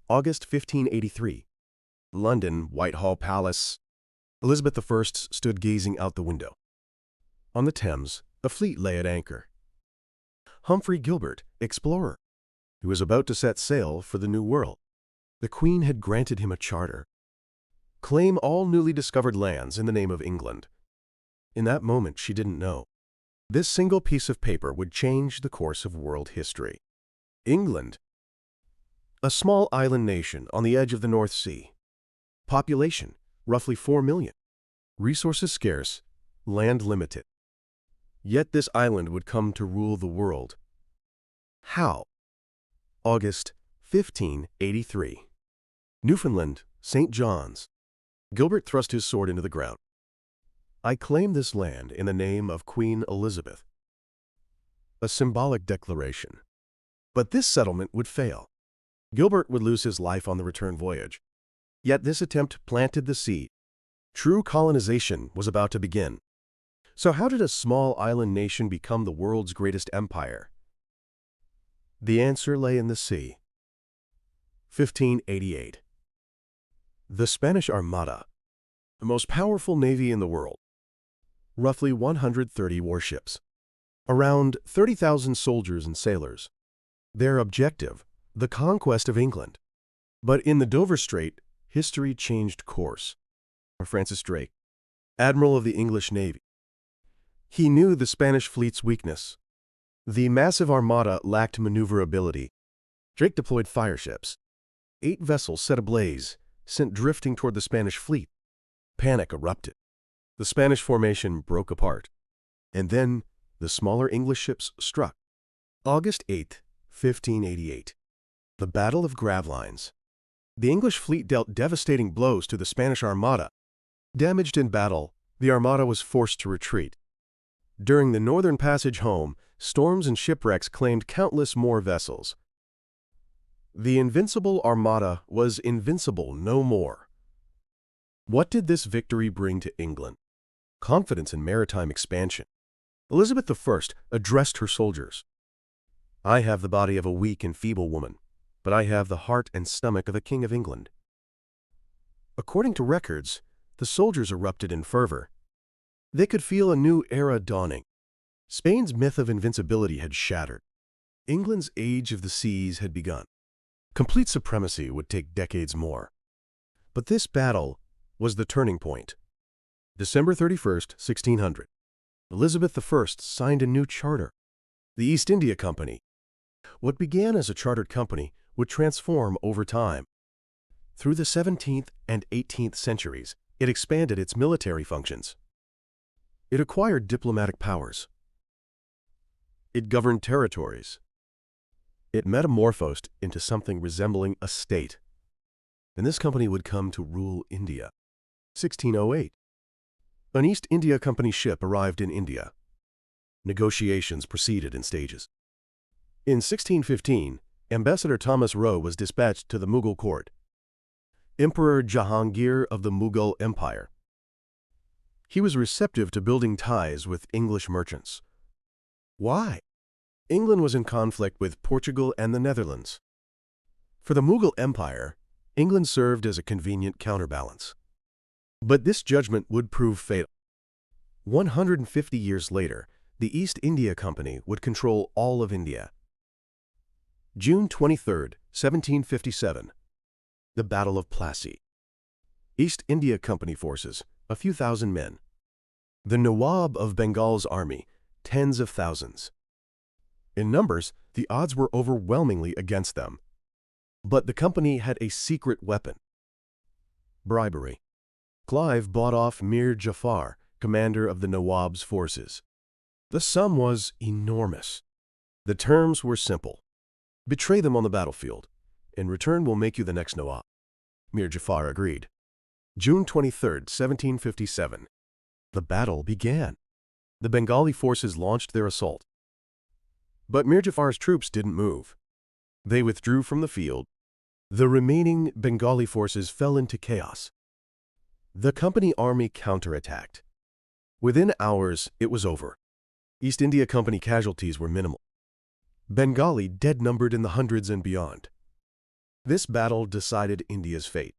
August 1583. London, Whitehall Palace. Elizabeth I stood gazing out the window. On the Thames, a fleet lay at anchor. Humphrey Gilbert, explorer, who was about to set sail for the New World. The Queen had granted him a charter. Claim all newly discovered lands in the name of England. In that moment, she didn't know. This single piece of paper would change the course of world history. England, a small island nation on the edge of the North Sea. Population, roughly 4 million. Resources scarce, land limited. Yet this island would come to rule the world. How? August 1583. Newfoundland, St. John's. Gilbert thrust his sword into the ground. I claim this land in the name of Queen Elizabeth. A symbolic declaration. But this settlement would fail. Gilbert would lose his life on the return voyage. Yet this attempt planted the seed. True colonization was about to begin. So how did a small island nation become the world's greatest empire? The answer lay in the sea. 1588. The Spanish Armada, the most powerful navy in the world. Roughly 130 warships. Around 30,000 soldiers and sailors. Their objective, the conquest of England. But in the Dover Strait, history changed course. Francis Drake, Admiral of the English Navy. He knew the Spanish fleet's weakness. The massive armada lacked maneuverability. Drake deployed fireships. 8 vessels set ablaze, sent drifting toward the Spanish fleet. Panic erupted. The Spanish formation broke apart. And then the smaller English ships struck. August 8, 1588. The Battle of Gravelines. The English fleet dealt devastating blows to the Spanish Armada. Damaged in battle, the Armada was forced to retreat. During the northern passage home, storms and shipwrecks claimed countless more vessels. The invincible Armada was invincible no more. What did this victory bring to England? Confidence in maritime expansion. Elizabeth I addressed her soldiers. I have the body of a weak and feeble woman, but I have the heart and stomach of a king of England. According to records, the soldiers erupted in fervor. They could feel a new era dawning. Spain's myth of invincibility had shattered. England's age of the seas had begun. Complete supremacy would take decades more. But this battle was the turning point. December 31st, 1600. Elizabeth I signed a new charter. The East India Company. What began as a chartered company would transform over time. Through the 17th and 18th centuries, it expanded its military functions. It acquired diplomatic powers. It governed territories. It metamorphosed into something resembling a state. And this company would come to rule India. 1608. An East India Company ship arrived in India. Negotiations proceeded in stages. In 1615, Ambassador Thomas Roe was dispatched to the Mughal court. Emperor Jahangir of the Mughal Empire. He was receptive to building ties with English merchants. Why? England was in conflict with Portugal and the Netherlands. For the Mughal Empire, England served as a convenient counterbalance. But this judgment would prove fatal. 150 years later, the East India Company would control all of India. June 23, 1757. The Battle of Plassey. East India Company forces, a few thousand men. The Nawab of Bengal's army, tens of thousands. In numbers, the odds were overwhelmingly against them. But the company had a secret weapon. Bribery. Clive bought off Mir Jafar, commander of the Nawab's forces. The sum was enormous. The terms were simple. Betray them on the battlefield. In return, we'll make you the next Nawab. Mir Jafar agreed. June 23, 1757. The battle began. The Bengali forces launched their assault. But Mir Jafar's troops didn't move. They withdrew from the field. The remaining Bengali forces fell into chaos. The company army counterattacked. Within hours, it was over. East India Company casualties were minimal. Bengali dead numbered in the hundreds and beyond. This battle decided India's fate.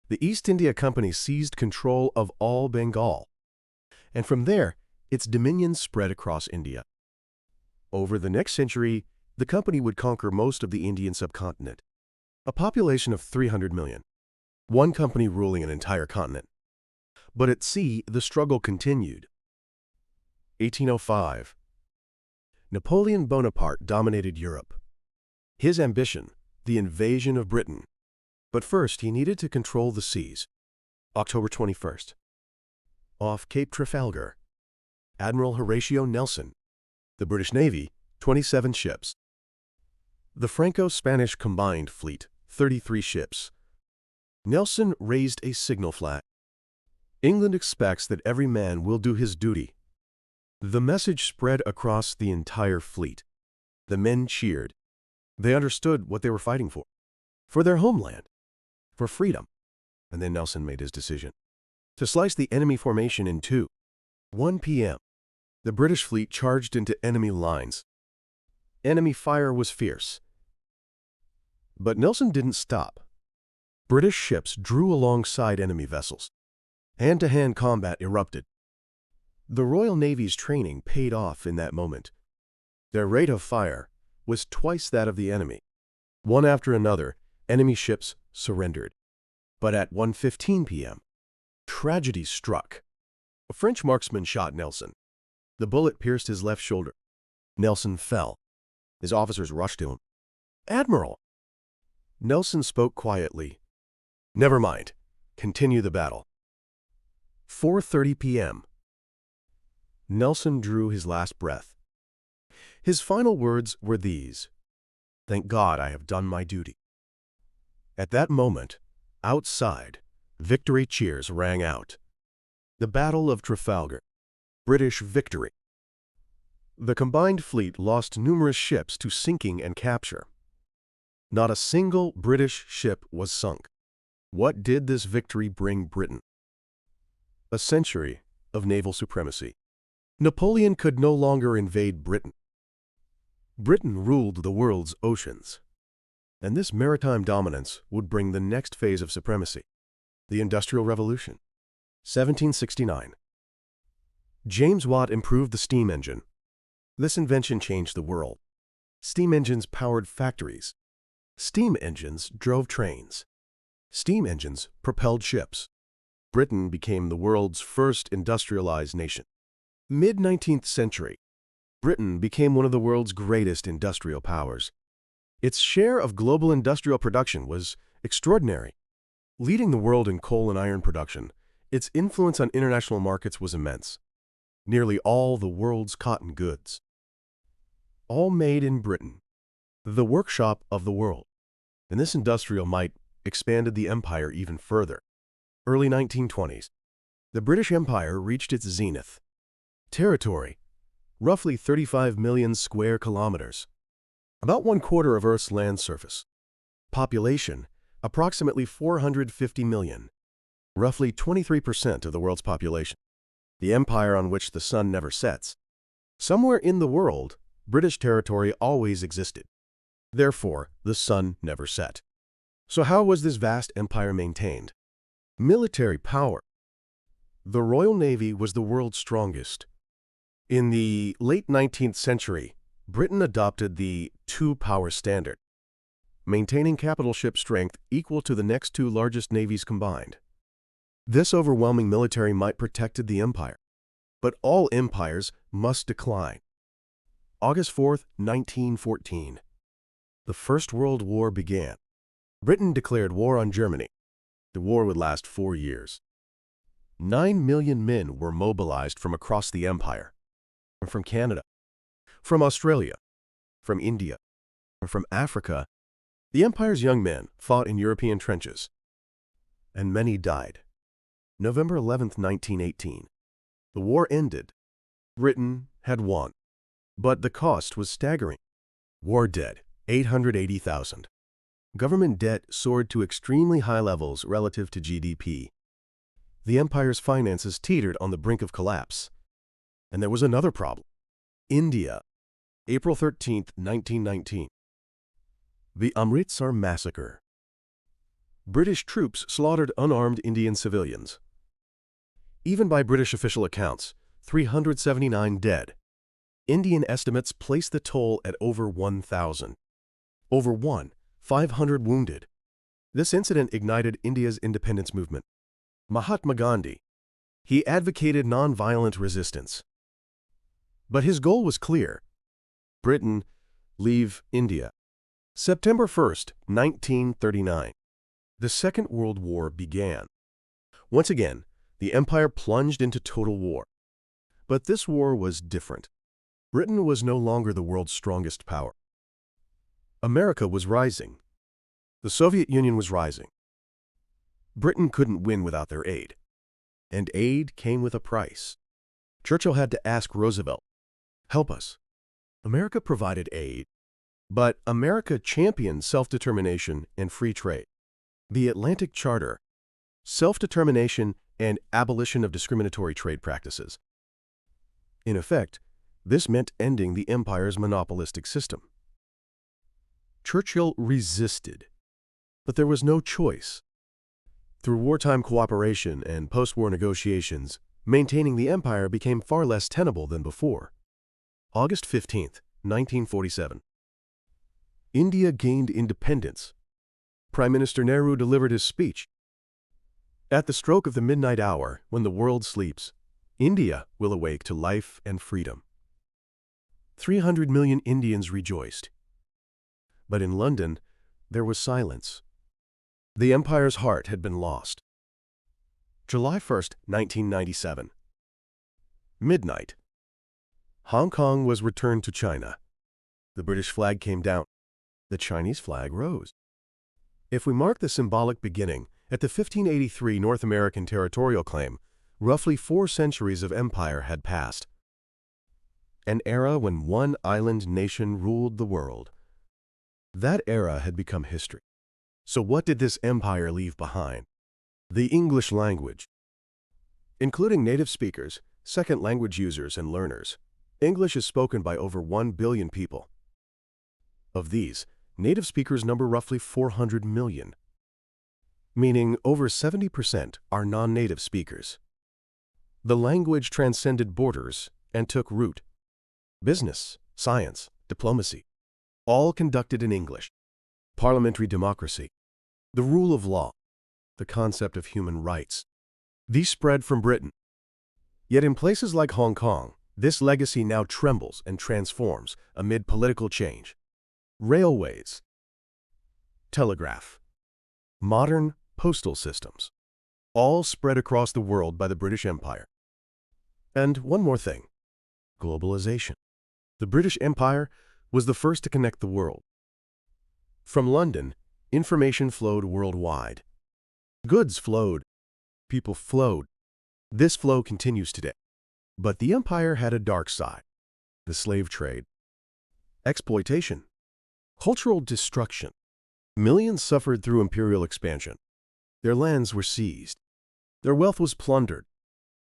The East India Company seized control of all Bengal, and from there, its dominions spread across India. Over the next century, the company would conquer most of the Indian subcontinent, a population of 300 million, one company ruling an entire continent. But at sea, the struggle continued. 1805. Napoleon Bonaparte dominated Europe. His ambition, the invasion of Britain. But first, he needed to control the seas. October 21st. Off Cape Trafalgar, Admiral Horatio Nelson. The British Navy, 27 ships. The Franco-Spanish combined fleet, 33 ships. Nelson raised a signal flag. England expects that every man will do his duty. The message spread across the entire fleet. The men cheered. They understood what they were fighting for their homeland, for freedom. And then Nelson made his decision to slice the enemy formation in two. 1 p.m. The British fleet charged into enemy lines. Enemy fire was fierce. But Nelson didn't stop. British ships drew alongside enemy vessels. Hand-to-hand combat erupted. The Royal Navy's training paid off in that moment. Their rate of fire was twice that of the enemy. One after another, enemy ships surrendered. But at 1:15 p.m., tragedy struck. A French marksman shot Nelson. The bullet pierced his left shoulder. Nelson fell. His officers rushed to him. "Admiral!" Nelson spoke quietly. "Never mind. Continue the battle." 4:30 p.m. Nelson drew his last breath. His final words were these: "Thank God I have done my duty." At that moment, outside, victory cheers rang out. The Battle of Trafalgar. British victory. The combined fleet lost numerous ships to sinking and capture. Not a single British ship was sunk. What did this victory bring Britain? A century of naval supremacy. Napoleon could no longer invade Britain. Britain ruled the world's oceans. And this maritime dominance would bring the next phase of supremacy, the Industrial Revolution. 1769. James Watt improved the steam engine. This invention changed the world. Steam engines powered factories. Steam engines drove trains. Steam engines propelled ships. Britain became the world's first industrialized nation. Mid-19th century, Britain became one of the world's greatest industrial powers. Its share of global industrial production was extraordinary. Leading the world in coal and iron production, its influence on international markets was immense. Nearly all the world's cotton goods. All made in Britain. The workshop of the world. And this industrial might expanded the empire even further. Early 1920s. The British Empire reached its zenith. Territory, roughly 35 million square kilometers. About 1/4 of Earth's land surface. Population, approximately 450 million. Roughly 23% of the world's population. The empire on which the sun never sets. Somewhere in the world, British territory always existed. Therefore, the sun never set. So how was this vast empire maintained? Military power. The Royal Navy was the world's strongest. In the late 19th century, Britain adopted the two-power standard, maintaining capital ship strength equal to the next two largest navies combined. This overwhelming military might protected the empire, but all empires must decline. August 4th, 1914. The First World War began. Britain declared war on Germany. The war would last 4 years. 9 million men were mobilized from across the empire, from Canada, from Australia, from India, from Africa. The empire's young men fought in European trenches, and many died. November 11th, 1918. The war ended. Britain had won, but the cost was staggering. War dead, 880,000. Government debt soared to extremely high levels relative to GDP. The empire's finances teetered on the brink of collapse. And there was another problem. India. April 13th, 1919. The Amritsar Massacre. British troops slaughtered unarmed Indian civilians. Even by British official accounts, 379 dead. Indian estimates place the toll at over 1,000. Over 500 wounded. This incident ignited India's independence movement. Mahatma Gandhi. He advocated non-violent resistance. But his goal was clear. Britain, leave India. September 1st, 1939. The Second World War began. Once again, the empire plunged into total war. But this war was different. Britain was no longer the world's strongest power. America was rising. The Soviet Union was rising. Britain couldn't win without their aid. And aid came with a price. Churchill had to ask Roosevelt, "Help us." America provided aid, but America championed self-determination and free trade. The Atlantic Charter, self-determination and abolition of discriminatory trade practices. In effect, this meant ending the empire's monopolistic system. Churchill resisted, but there was no choice. Through wartime cooperation and post-war negotiations, maintaining the empire became far less tenable than before. August 15th, 1947. India gained independence. Prime Minister Nehru delivered his speech. At the stroke of the midnight hour, when the world sleeps, India will awake to life and freedom. 300 million Indians rejoiced. But in London, there was silence. The empire's heart had been lost. July 1st, 1997. Midnight. Hong Kong was returned to China. The British flag came down. The Chinese flag rose. If we mark the symbolic beginning at the 1583 North American territorial claim, roughly 4 centuries of empire had passed. An era when one island nation ruled the world. That era had become history. So what did this empire leave behind? The English language. Including native speakers, second language users, and learners, English is spoken by over 1 billion people. Of these, native speakers number roughly 400 million, meaning over 70% are non-native speakers. The language transcended borders and took root. Business, science, diplomacy, all conducted in English. Parliamentary democracy, the rule of law, the concept of human rights. These spread from Britain. Yet in places like Hong Kong, this legacy now trembles and transforms amid political change. Railways, telegraph, modern postal systems, all spread across the world by the British Empire. And one more thing, globalization. The British Empire was the first to connect the world. From London, information flowed worldwide. Goods flowed. People flowed. This flow continues today. But the empire had a dark side. The slave trade. Exploitation. Cultural destruction. Millions suffered through imperial expansion. Their lands were seized. Their wealth was plundered.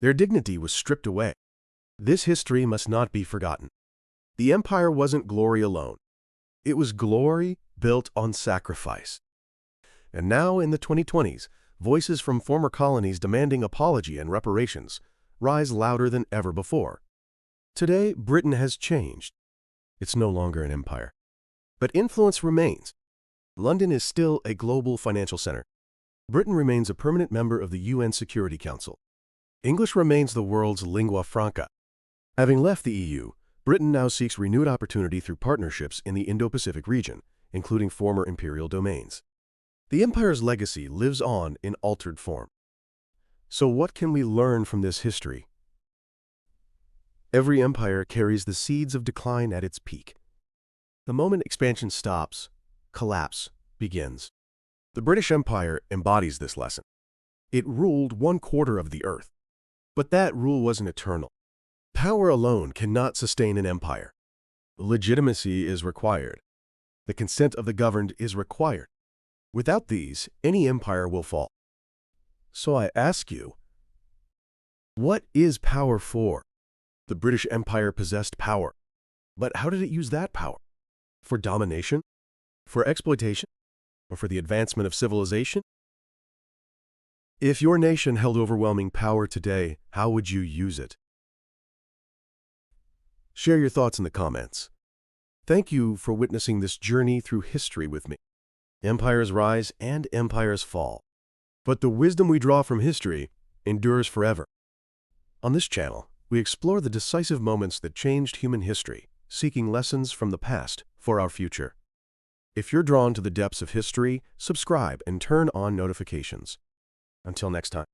Their dignity was stripped away. This history must not be forgotten. The empire wasn't glory alone. It was glory built on sacrifice. And now, in the 2020s, voices from former colonies demanding apology and reparations rise louder than ever before. Today, Britain has changed. It's no longer an empire. But influence remains. London is still a global financial center. Britain remains a permanent member of the UN Security Council. English remains the world's lingua franca. Having left the EU, Britain now seeks renewed opportunity through partnerships in the Indo-Pacific region, including former imperial domains. The empire's legacy lives on in altered form. So what can we learn from this history? Every empire carries the seeds of decline at its peak. The moment expansion stops, collapse begins. The British Empire embodies this lesson. It ruled 1/4 of the earth. But that rule wasn't eternal. Power alone cannot sustain an empire. Legitimacy is required. The consent of the governed is required. Without these, any empire will fall. So I ask you, what is power for? The British Empire possessed power. But how did it use that power? For domination? For exploitation? Or for the advancement of civilization? If your nation held overwhelming power today, how would you use it? Share your thoughts in the comments. Thank you for witnessing this journey through history with me. Empires rise and empires fall. But the wisdom we draw from history endures forever. On this channel, we explore the decisive moments that changed human history, seeking lessons from the past for our future. If you're drawn to the depths of history, subscribe and turn on notifications. Until next time.